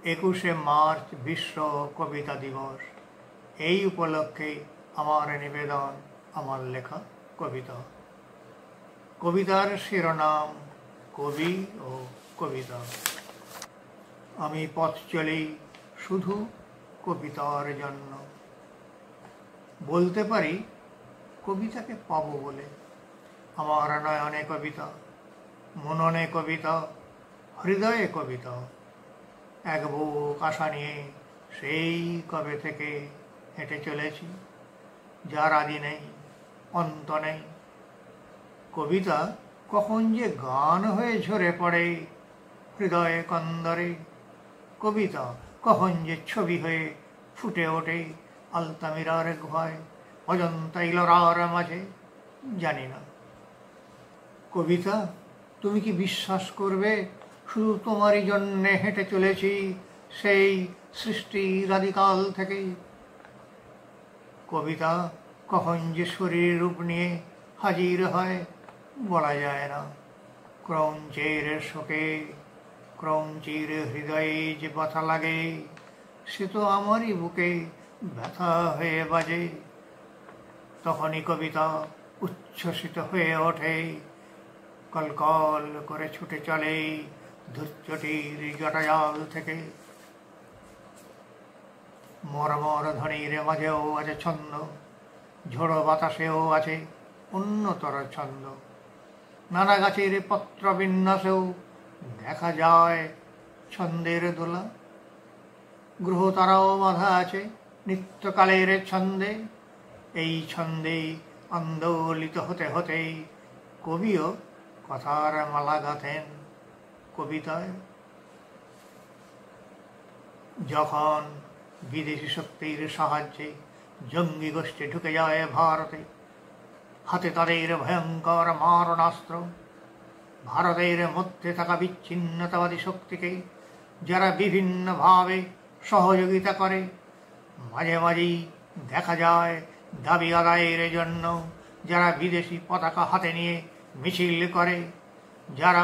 21শে March বিশ্ব কবিতা দিবস। এই উপলক্ষে আমার নিবেদন আমার লেখা কবিতা। কবিতার শিরোনাম কবি ও কবিতা। আমি পথ চলি শুধু কবিতার জন্য। বলতে পারি কবিতাকে পাবো বলে। আমার নয়নে কবিতা, মননে কবিতা, হৃদয়ে কবিতা। এক বুক আশা নিয়ে সেই কবে থেকে হেঁটে চলেছি, যার আদি নেই অন্ত নেই। কবিতা কখন যে গান হয়ে ঝরে পড়ে হৃদয়ে কন্দরে। কবিতা কখন যে ছবি হয়ে ফুটে ওঠে আলতামিরার গুহায়, অজন্তা ইলোরার মাঝে, জানি না। কবিতা, তুমি কি বিশ্বাস করবে শুধু তোমারই জন্যে হেঁটে চলেছি সেই সৃষ্টির আদিকাল থেকে। কবিতা কখন যে শরীর রূপ নিয়ে হাজির হয় বলা যায় না। ক্রৌঞ্চের শোকে, ক্রৌঞ্চির হৃদয়ে যে ব্যথা লাগে, সে তো আমারই বুকে ব্যথা হয়ে বাজে। তখনই কবিতা উচ্ছ্বসিত হয়ে ওঠে, কলকল করে ছুটে চলে ধূর্যটির জটাজল থেকে। মরমর ধ্বনির মাঝেও আছে ছন্দ, ঝোড়ো বাতাসেও আছে অন্যতর ছন্দ। নানা গাছের পত্র বিন্যাসেও দেখা যায় ছন্দের দোলা। গ্রহ তারাও বাঁধা আছে নিত্যকালের ছন্দে। এই ছন্দে আন্দোলিত হতে হতেই কবিও কথার মালা গাঁথেন কবিতায়। যখন বিদেশি শক্তির সাহায্যে জঙ্গি গোষ্ঠী ঢুকে যায় ভারতে, হাতে তাদের ভয়ঙ্কর মারণাস্ত্র, ভারতের মধ্যে থাকা বিচ্ছিন্নতাবাদী শক্তিকে যারা বিভিন্নভাবে সহযোগিতা করে, মাঝে মাঝেই দেখা যায় দাবি আদায়ের জন্য যারা বিদেশি পতাকা হাতে নিয়ে মিছিল করে, যারা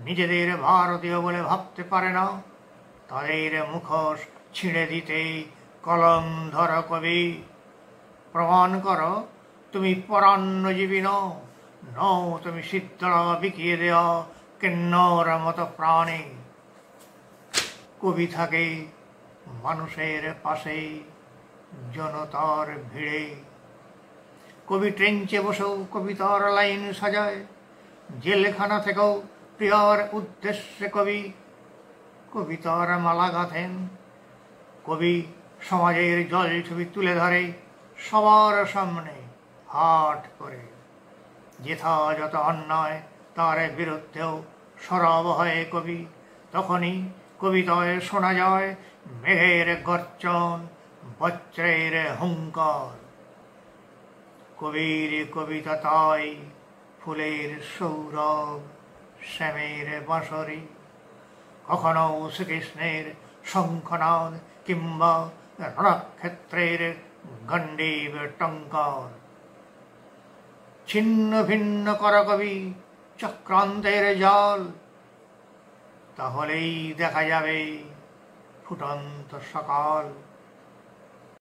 নিজেদের ভারতীয় বলে ভাবতে পারে না, তাদের মুখোশ ছিঁড়ে দিতে কলম ধর কবি। প্রমাণ করো তুমি পরান্নজীবী নও তুমি সিদ্ধরা বিকিয়ে দেওয়া কিন্নর মতো প্রাণে। কবি থাকে মানুষের পাশে জনতার ভিড়ে। কবি ট্রেঞ্চে বসেও কবিতার লাইন সাজায়, জেলখানা থেকেও প্রিয়র উদ্দেশ্যে কবি কবিতার মালা গাঁথেন। কবি সমাজের জল ছবি তুলে ধরে সবার সামনে হাট করে। যথাযথ অন্যায় তার বিরুদ্ধেও সরব হয় কবি। তখনই কবিতায় শোনা যায় মেঘের গর্জন, বজ্রের হুঙ্কার। কবির কবিতা তাই ফুলের সৌরভ, শ্যামের বাঁশরি, কখনো শ্রীকৃষ্ণের শঙ্খনাদ কিংবা রণক্ষেত্রের গণ্ডীব টঙ্কার। ছিন্ন ভিন্ন কর কবি চক্রান্তের জাল, তাহলেই দেখা যাবে ফুটন্ত সকাল।